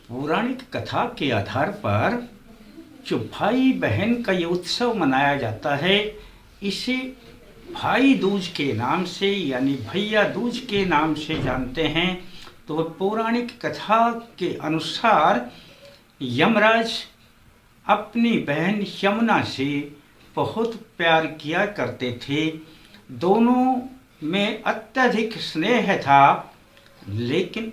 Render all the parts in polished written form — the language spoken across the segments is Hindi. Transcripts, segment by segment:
पौराणिक कथा के आधार पर जो भाई बहन का ये उत्सव मनाया जाता है, इसे भाई दूज के नाम से यानी भैया दूज के नाम से जानते हैं। तो पौराणिक कथा के अनुसार यमराज अपनी बहन यमुना से बहुत प्यार किया करते थे। दोनों में अत्यधिक स्नेह था, लेकिन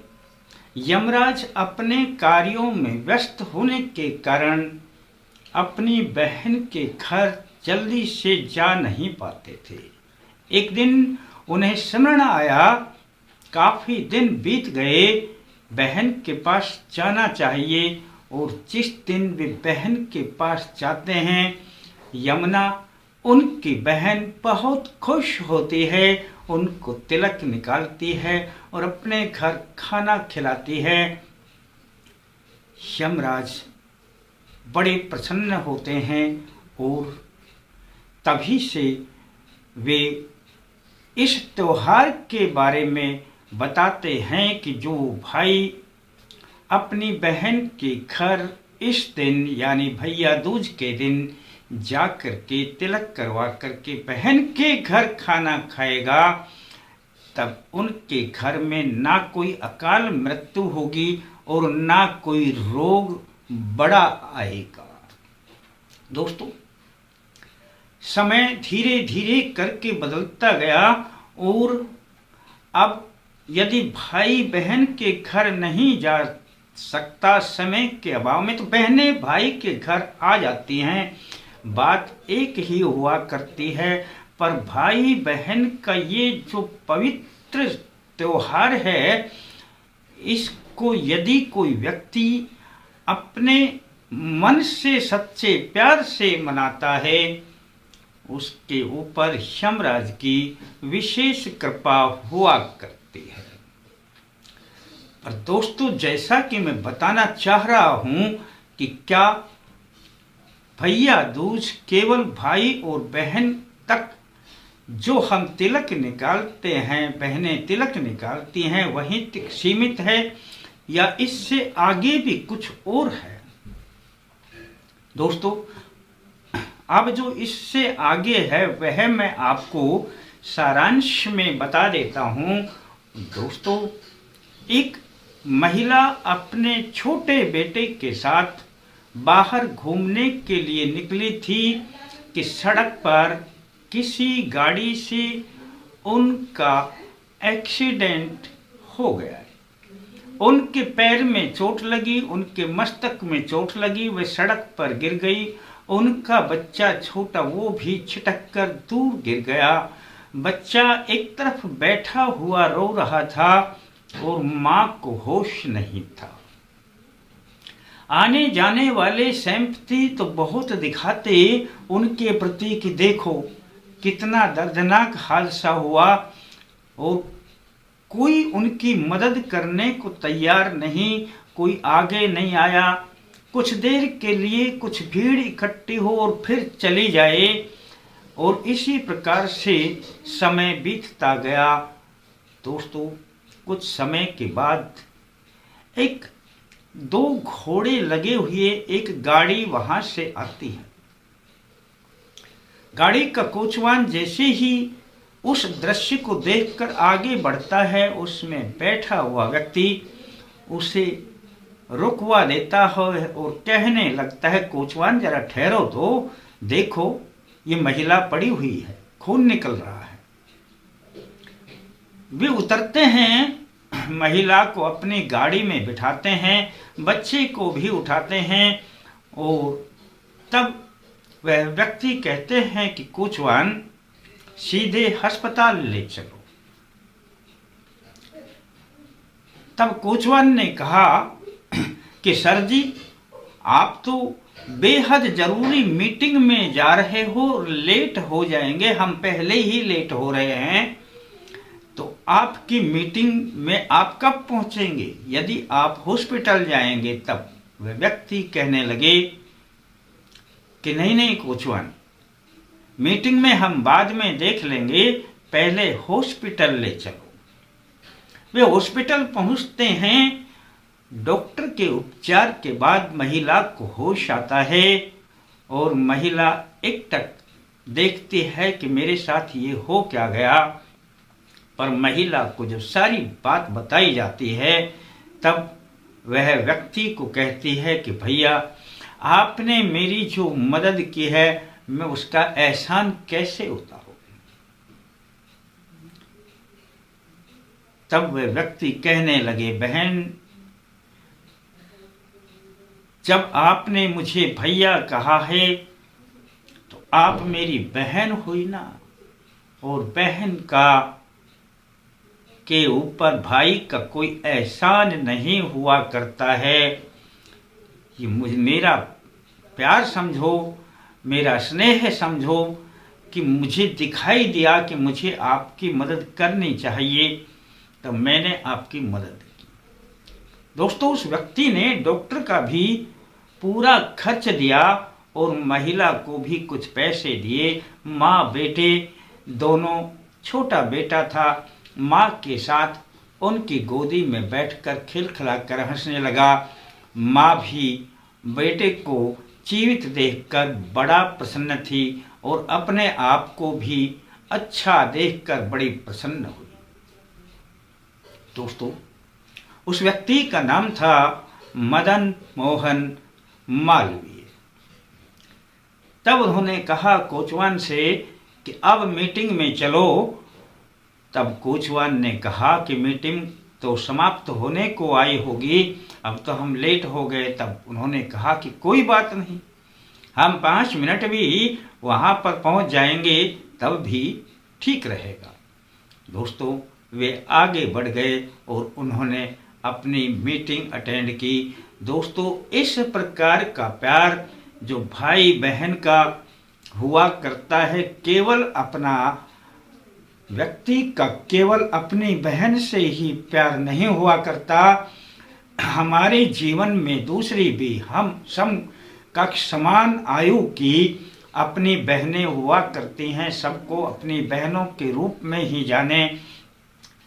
यमराज अपने कार्यों में व्यस्त होने के कारण अपनी बहन के घर जल्दी से जा नहीं पाते थे। एक दिन उन्हें स्मरण आया, काफी दिन बीत गए, बहन के पास जाना चाहिए। और जिस दिन वे बहन के पास जाते हैं, यमुना उनकी बहन बहुत खुश होती है, उनको तिलक निकालती है और अपने घर खाना खिलाती है। यमराज बड़े प्रसन्न होते हैं और तभी से वे इस त्योहार के बारे में बताते हैं कि जो भाई अपनी बहन के घर इस दिन यानी भैया दूज के दिन जाकर के तिलक करवा करके बहन के घर खाना खाएगा, तब उनके घर में ना कोई अकाल मृत्यु होगी और ना कोई रोग बड़ा आएगा। दोस्तों, समय धीरे धीरे करके बदलता गया और अब यदि भाई बहन के घर नहीं जा सकता समय के अभाव में, तो बहनें भाई के घर आ जाती हैं। बात एक ही हुआ करती है, पर भाई बहन का ये जो पवित्र त्योहार है, इसको यदि कोई व्यक्ति अपने मन से सच्चे प्यार से मनाता है, उसके ऊपर यमराज की विशेष कृपा हुआ करती है। पर दोस्तों, जैसा कि मैं बताना चाह रहा हूं कि क्या भैया दूज केवल भाई और बहन तक जो हम तिलक निकालते हैं, बहनें तिलक निकालती हैं, वहीं तक सीमित है या इससे आगे भी कुछ और है? दोस्तों, अब जो इससे आगे है वह मैं आपको सारांश में बता देता हूं। दोस्तों, एक महिला अपने छोटे बेटे के साथ बाहर घूमने के लिए निकली थी कि सड़क पर किसी गाड़ी से उनका एक्सीडेंट हो गया। उनके पैर में चोट लगी, उनके मस्तक में चोट लगी, वे सड़क पर गिर गई। उनका बच्चा छोटा, वो भी छिटक कर दूर गिर गया। बच्चा एक तरफ बैठा हुआ रो रहा था और मां को होश नहीं था। आने जाने वाले सैंपति तो बहुत दिखाते उनके प्रति कि देखो कितना दर्दनाक हादसा हुआ, और कोई उनकी मदद करने को तैयार नहीं, कोई आगे नहीं आया। कुछ देर के लिए कुछ भीड़ इकट्ठी हो और फिर चली जाए, और इसी प्रकार से समय बीतता गया। दोस्तों, कुछ समय के बाद एक दो घोड़े लगे हुए एक गाड़ी वहां से आती है। गाड़ी का कोचवान जैसे ही उस दृश्य को देखकर आगे बढ़ता है, उसमें बैठा हुआ व्यक्ति उसे रुकवा देता है और कहने लगता है, कोचवान जरा ठहरो तो, देखो ये महिला पड़ी हुई है, खून निकल रहा है। वे उतरते हैं, महिला को अपनी गाड़ी में बिठाते हैं, बच्चे को भी उठाते हैं, और तब वह व्यक्ति कहते हैं कि कोचवान सीधे अस्पताल ले चलो। तब कोचवान ने कहा कि सर जी, आप तो बेहद जरूरी मीटिंग में जा रहे हो, लेट हो जाएंगे, हम पहले ही लेट हो रहे हैं, तो आपकी मीटिंग में आप कब पहुंचेंगे? यदि आप हॉस्पिटल जाएंगे तब। वह व्यक्ति कहने लगे कि नहीं नहीं कोचवान, मीटिंग में हम बाद में देख लेंगे, पहले हॉस्पिटल ले चलो। वे हॉस्पिटल पहुंचते हैं, डॉक्टर के उपचार के बाद महिला को होश आता है और महिला एकटक देखती है कि मेरे साथ ये हो क्या गया। पर महिला को जब सारी बात बताई जाती है तब वह व्यक्ति को कहती है कि भैया आपने मेरी जो मदद की है मैं उसका एहसान कैसे उतारूं। तब वह व्यक्ति कहने लगे, बहन जब आपने मुझे भैया कहा है तो आप मेरी बहन हुई ना, और बहन का के ऊपर भाई का कोई एहसान नहीं हुआ करता है। ये मुझे मेरा प्यार समझो, मेरा स्नेह समझो कि मुझे दिखाई दिया कि मुझे आपकी मदद करनी चाहिए तो मैंने आपकी मदद की। दोस्तों, उस व्यक्ति ने डॉक्टर का भी पूरा खर्च दिया और महिला को भी कुछ पैसे दिए। माँ बेटे दोनों, छोटा बेटा था, माँ के साथ उनकी गोदी में बैठकर खिलखिलाकर हंसने लगा। माँ भी बेटे को जीवित देखकर बड़ा प्रसन्न थी और अपने आप को भी अच्छा देखकर बड़ी प्रसन्न हुई। दोस्तों, उस व्यक्ति का नाम था मदन मोहन मालवीय। तब उन्होंने कहा कोचवान से कि अब मीटिंग में चलो। तब कोचवान ने कहा कि मीटिंग तो समाप्त होने को आई होगी, अब तो हम लेट हो गए। तब उन्होंने कहा कि कोई बात नहीं, हम 5 मिनट भी वहां पर पहुंच जाएंगे तब भी ठीक रहेगा। दोस्तों, वे आगे बढ़ गए और उन्होंने अपनी मीटिंग अटेंड की। दोस्तों, इस प्रकार का प्यार जो भाई बहन का हुआ करता है, केवल अपना व्यक्ति का केवल अपनी बहन से ही प्यार नहीं हुआ करता। हमारे जीवन में दूसरी भी हम समकक्ष समान आयु की अपनी बहनें हुआ करती हैं। सबको अपनी बहनों के रूप में ही जाने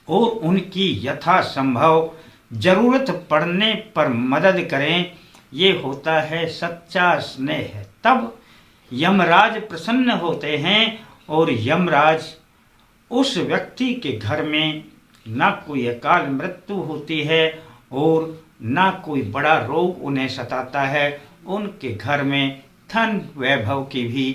और उनकी यथासंभव जरूरत पड़ने पर मदद करें, ये होता है सच्चा स्नेह। तब यमराज प्रसन्न होते हैं और यमराज उस व्यक्ति के घर में ना कोई अकाल मृत्यु होती है और ना कोई बड़ा रोग उन्हें सताता है। उनके घर में धन वैभव की भी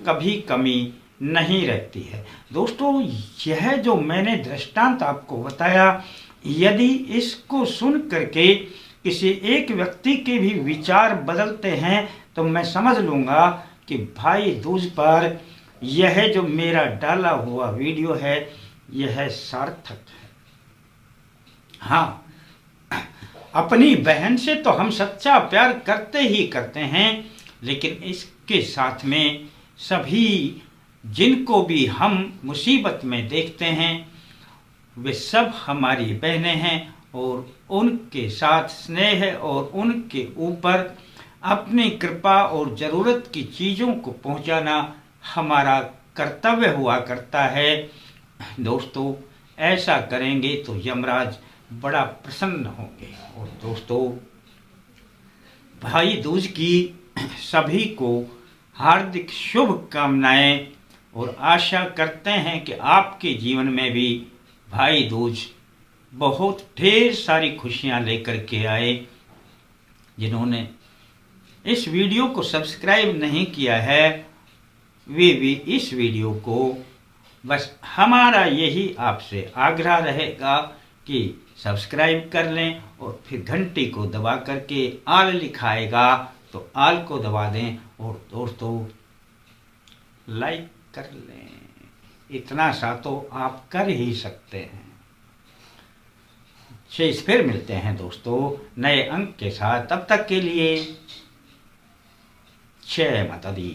कभी कमी नहीं रहती है। दोस्तों, यह जो मैंने दृष्टांत आपको बताया, यदि इसको सुन करके किसी एक व्यक्ति के भी विचार बदलते हैं तो मैं समझ लूँगा कि भाई दूज पर यह जो मेरा डाला हुआ वीडियो है यह सार्थक है। हाँ, अपनी बहन से तो हम सच्चा प्यार करते ही करते हैं, लेकिन इसके साथ में सभी जिनको भी हम मुसीबत में देखते हैं वे सब हमारी बहनें हैं और उनके साथ स्नेह और उनके ऊपर अपनी कृपा और ज़रूरत की चीज़ों को पहुंचाना हमारा कर्तव्य हुआ करता है। दोस्तों, ऐसा करेंगे तो यमराज बड़ा प्रसन्न होंगे। और दोस्तों, भाई दूज की सभी को हार्दिक शुभकामनाएं और आशा करते हैं कि आपके जीवन में भी भाई दूज बहुत ढेर सारी खुशियां लेकर के आए। जिन्होंने इस वीडियो को सब्सक्राइब नहीं किया है वे भी इस वीडियो को, बस हमारा यही आपसे आग्रह रहेगा कि सब्सक्राइब कर लें और फिर घंटी को दबा करके आल लिखाएगा तो आल को दबा दें और दोस्तों लाइक कर लें। इतना सा तो आप कर ही सकते हैं। फिर मिलते हैं दोस्तों नए अंक के साथ, तब तक के लिए जय माता दी।